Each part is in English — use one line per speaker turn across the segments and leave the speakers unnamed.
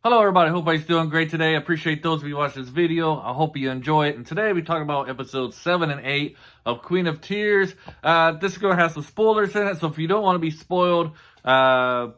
Hello everybody, hope everybody's doing great today. I appreciate those of you watching this video. I hope you enjoy it. And today we talk about episodes 7 and 8 of Queen of Tears. This is going to have some spoilers in it, so if you don't want to be spoiled, don't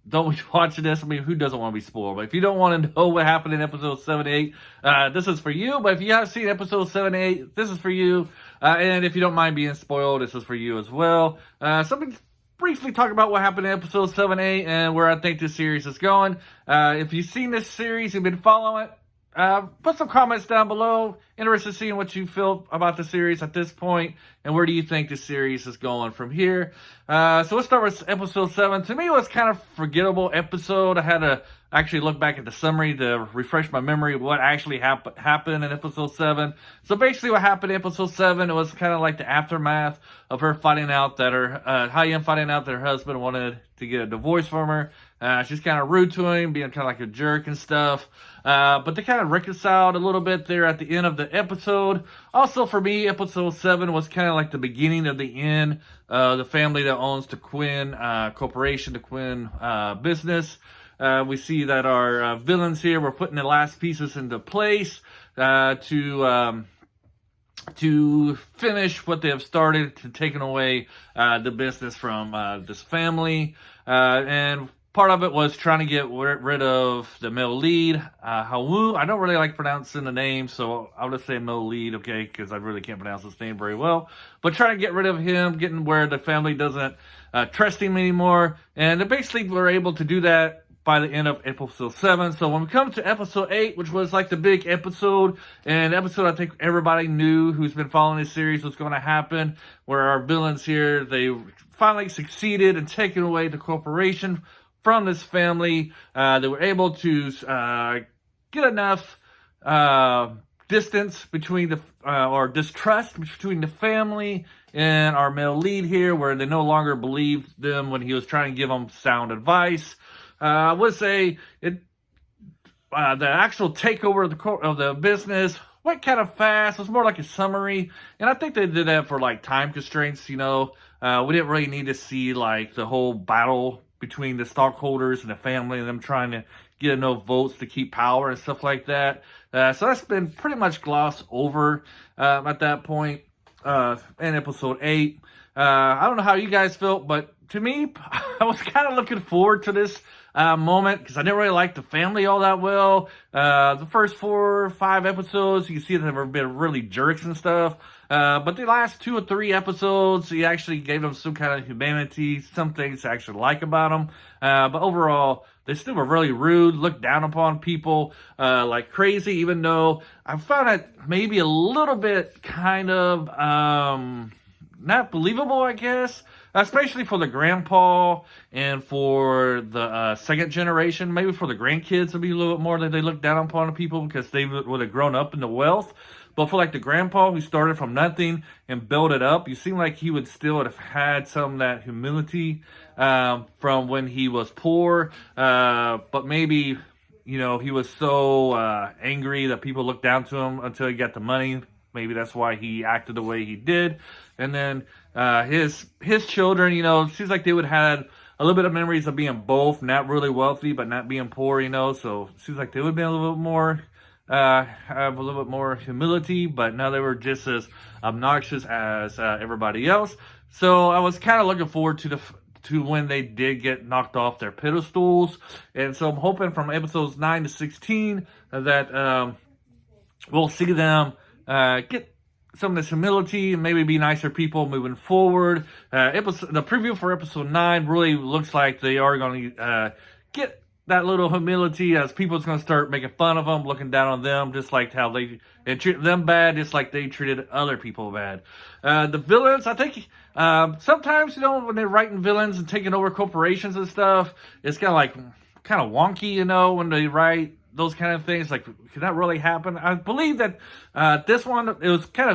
be watching this. I mean, who doesn't want to be spoiled? But if you don't want to know what happened in episode 7 and 8, this is for you. But if you have seen episode 7 and 8, this is for you. And if you don't mind being spoiled, this is for you as well. Something briefly talk about what happened in episode 7, 8, and where I think this series is going. If you've seen this series, you've been following it, put some comments down below. Interested in seeing what you feel about the series at this point, and where do you think the series is going from here. So let's start with episode 7. To me, it was kind of forgettable episode. I had to actually look back at the summary to refresh my memory of what actually happened in episode 7. So basically what happened in episode 7, it was kind of like the aftermath of her finding out that her husband wanted to get a divorce from her. She's kind of rude to him, being kind of like a jerk and stuff. But they kind of reconciled a little bit there at the end of the episode. Also, for me, episode 7 was kind of like the beginning of the end. The family that owns the Quinn Corporation, the Quinn business. We see that our villains here were putting the last pieces into place to finish what they have started, to taking away the business from this family. And part of it was trying to get rid of the male lead, Hawu. I don't really like pronouncing the name, so I'll just say male lead, okay, because I really can't pronounce his name very well. But trying to get rid of him, getting where the family doesn't trust him anymore. And they basically were able to do that by the end of episode 7. So when we come to episode 8, which was like the big episode, and episode I think everybody knew who's been following this series was going to happen, where our villains here, they finally succeeded in taking away the corporation from this family. They were able to get enough distance between or distrust between the family and our male lead here, where they no longer believed them when he was trying to give them sound advice. I would say the actual takeover of the business went kind of fast. It was more like a summary, and I think they did that for like time constraints. We didn't really need to see like the whole battle between the stockholders and the family and them trying to get enough votes to keep power and stuff like that. So that's been pretty much glossed over at that point in episode 8. I don't know how you guys felt, but to me, I was kind of looking forward to this moment, because I didn't really like the family all that well. The first 4 or 5 episodes, you can see that they've been really jerks and stuff. But the last 2 or 3 episodes, he actually gave them some kind of humanity, some things to actually like about them. But overall, they still were really rude, looked down upon people like crazy, even though I found it maybe a little bit kind of not believable, I guess. Especially for the grandpa and for the second generation. Maybe for the grandkids, it'd be a little bit more that they look down upon the people because they would have grown up in the wealth. But for like the grandpa who started from nothing and built it up, you seem like he would still have had some of that humility from when he was poor. But maybe, he was so angry that people looked down to him until he got the money. Maybe that's why he acted the way he did. And then his children, it seems like they would have had a little bit of memories of being both not really wealthy but not being poor, so it seems like they would have been a little bit more have a little bit more humility, but now they were just as obnoxious as everybody else. So I was kind of looking forward to when they did get knocked off their pedestals. And so I'm hoping from episodes 9 to 16 that we'll see them get some of this humility and maybe be nicer people moving forward. The preview for episode 9 really looks like they are going to get that little humility, as people's going to start making fun of them, looking down on them, just like how they treat them bad, just like they treated other people bad. The villains, I think sometimes, when they're writing villains and taking over corporations and stuff, it's kind of wonky, when they write those kind of things. Like, can that really happen? I believe that this one,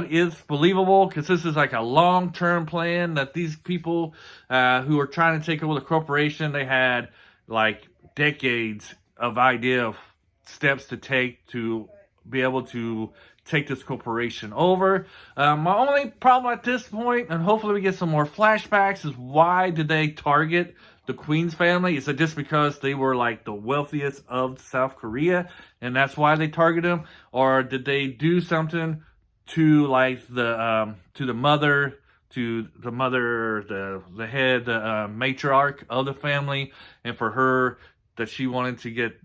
is believable, because this is like a long-term plan that these people who are trying to take over the corporation, they had like decades of idea of steps to take to be able to take this corporation over. My only problem at this point, and hopefully we get some more flashbacks, is why did they target the Queen's family? Is it just because they were like the wealthiest of South Korea and that's why they target them? Or did they do something to like the mother, the head, the matriarch of the family, and for her that she wanted to get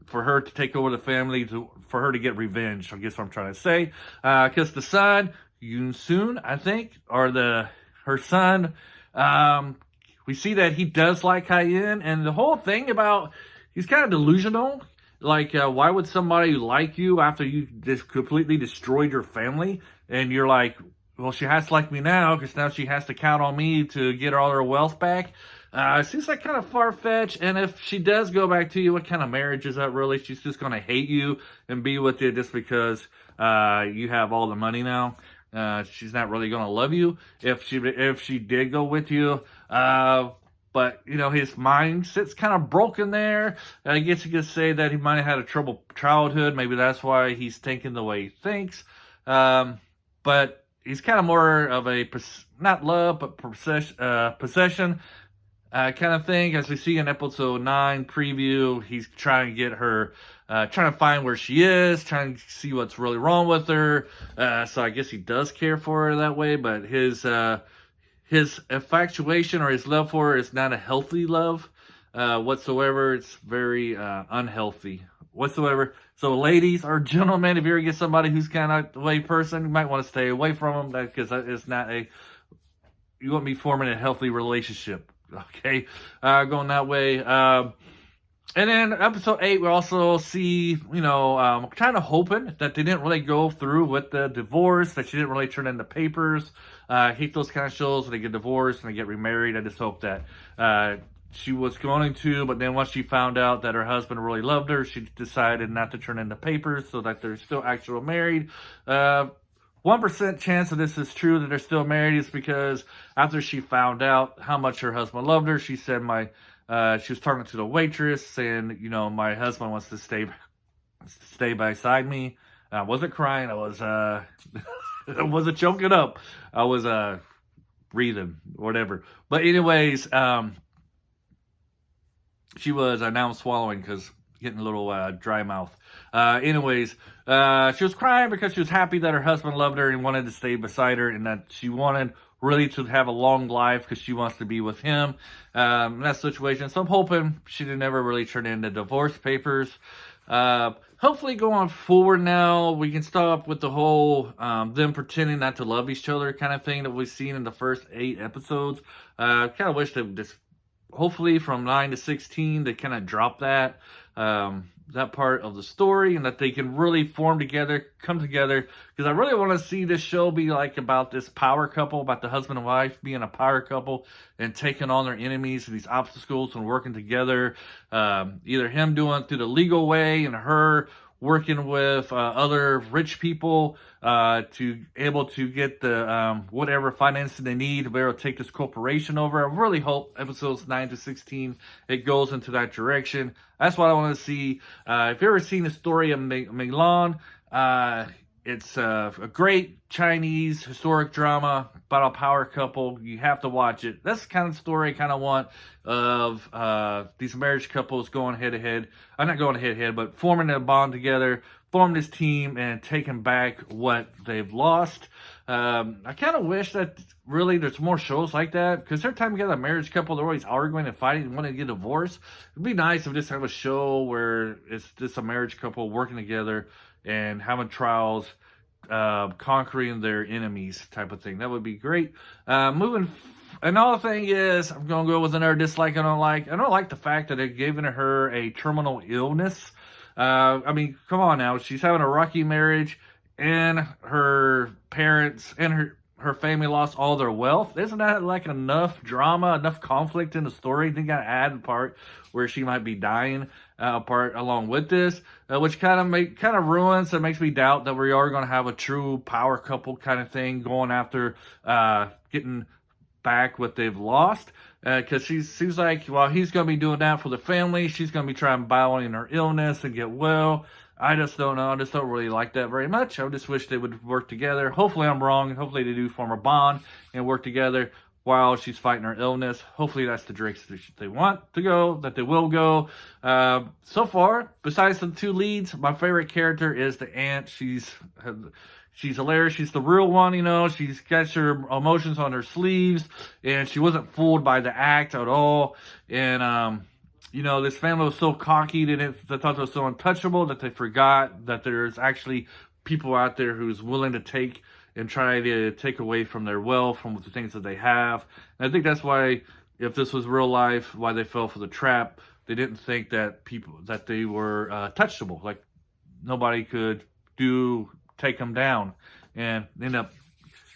for her to take over the family, for her to get revenge, I guess what I'm trying to say. Because the son, Yoon Soon, I think, or her son, we see that he does like Hyen, and the whole thing about, he's kind of delusional. Like, why would somebody like you after you just completely destroyed your family? And you're like, well, she has to like me now because now she has to count on me to get all her wealth back. It seems like kind of far-fetched. And if she does go back to you, what kind of marriage is that really? She's just going to hate you and be with you just because you have all the money now. She's not really going to love you if she did go with you. But, you know, his mindset's kind of broken there. I guess you could say that he might have had a troubled childhood. Maybe that's why he's thinking the way he thinks. But he's kind of more of a, not love, but possession kind of thing. As we see in episode 9 preview, he's trying to get her, trying to find where she is, trying to see what's really wrong with her. So I guess he does care for her that way, but his infatuation or his love for her is not a healthy love whatsoever. It's very unhealthy whatsoever. So ladies or gentlemen, if you ever get somebody who's kind of the way person, you might want to stay away from them because it's not you won't be forming a healthy relationship. Okay, going that way. And then episode 8, we also see, you know, kind of hoping that they didn't really go through with the divorce, that she didn't really turn in the papers. I hate those kind of shows when they get divorced and they get remarried. I just hope that she was going to, but then once she found out that her husband really loved her, she decided not to turn in the papers so that they're still actually married. 1% chance that this is true, that they're still married, is because after she found out how much her husband loved her, she said she was talking to the waitress saying, you know, my husband wants to stay beside me. I wasn't crying. I was, I wasn't choking up. I was, breathing, whatever. But anyways, she was, now I'm swallowing because getting a little dry mouth. Anyways, she was crying because she was happy that her husband loved her and wanted to stay beside her, and that she wanted really to have a long life because she wants to be with him in that situation. So I'm hoping she didn't ever really turn in the divorce papers. Hopefully going forward now, we can stop with the whole them pretending not to love each other kind of thing that we've seen in the first 8 episodes. Kind of wish they just, hopefully from 9 to 16, they kind of drop that part of the story, and that they can really come together, because I really want to see this show be like about this power couple, about the husband and wife being a power couple and taking on their enemies and these obstacles and working together, either him doing it through the legal way and her working with other rich people to able to get the whatever financing they need to be able to take this corporation over. I really hope episodes 9 to 16 it goes into that direction. That's what I want to see. If you've ever seen the story of Mulan, it's a great Chinese historic drama about a power couple. You have to watch it. That's the kind of story I kind of want of these marriage couples going head to head. I'm not going head to head, but forming a bond together, forming this team, and taking back what they've lost. I kind of wish that really there's more shows like that, because every time you get a marriage couple, they're always arguing and fighting and wanting to get divorced. It'd be nice if we just have a show where it's just a marriage couple working together and having trials, conquering their enemies type of thing. That would be great. Another thing is, I'm going to go with another dislike I don't like. I don't like the fact that they're giving her a terminal illness. I mean, come on now. She's having a rocky marriage, and her parents and her family lost all their wealth. Isn't that like enough drama, enough conflict in the story? They got to add the part where she might be dying part along with this, which kind of ruins and makes me doubt that we are going to have a true power couple kind of thing going after getting back what they've lost. Because she seems like while he's going to be doing that for the family, she's going to be trying to battle in her illness and get well. I just don't know. I just don't really like that very much. I just wish they would work together. Hopefully I'm wrong. Hopefully they do form a bond and work together. while she's fighting her illness. Hopefully that's the direction they want to go, that they will go. So far, besides the two leads, my favorite character is the aunt. She's hilarious. She's the real one, you know. She's got her emotions on her sleeves, and she wasn't fooled by the act at all. And, you know, this family was so cocky, they thought they were so untouchable that they forgot that there's actually people out there who's willing to take and try to take away from their wealth, from the things that they have. And I think that's why, if this was real life, why they fell for the trap. They didn't think that they were touchable. Like, nobody could take them down. And end up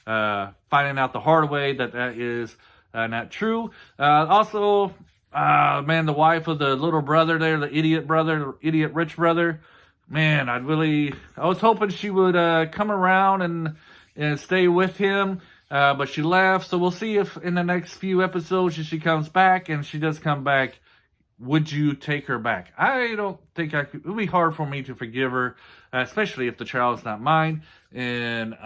finding out the hard way that is not true. Also, man, the wife of the little brother there, the idiot rich brother, man, I was hoping she would come around and stay with him, but she left. So we'll see if in the next few episodes she comes back, and she does come back. Would you take her back? I don't think I could. It would be hard for me to forgive her, especially if the child is not mine. And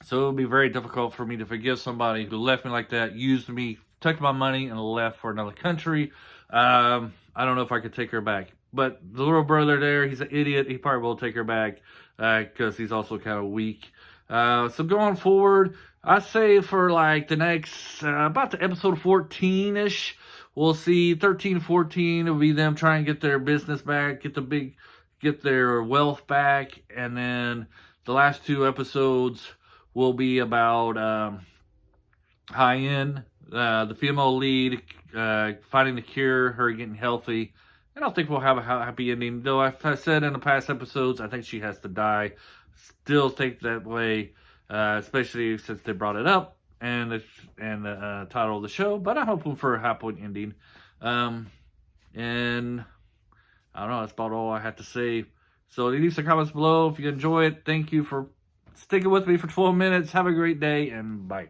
so it would be very difficult for me to forgive somebody who left me like that, used me, took my money, and left for another country. I don't know if I could take her back. But the little brother there, he's an idiot. He probably will take her back because he's also kind of weak. So going forward, I say for like the next, about the episode 14-ish, we'll see 13, 14, it'll be them trying to get their business back, get their wealth back. And then the last two episodes will be about Hyen, the female lead, finding the cure, her getting healthy. I don't think we'll have a happy ending, though. I said in the past episodes, I think she has to die. Still think that way, especially since they brought it up and the title of the show. But I'm hoping for a happy ending. And I don't know. That's about all I have to say. So leave some comments below if you enjoy it. Thank you for sticking with me for 12 minutes. Have a great day, and bye.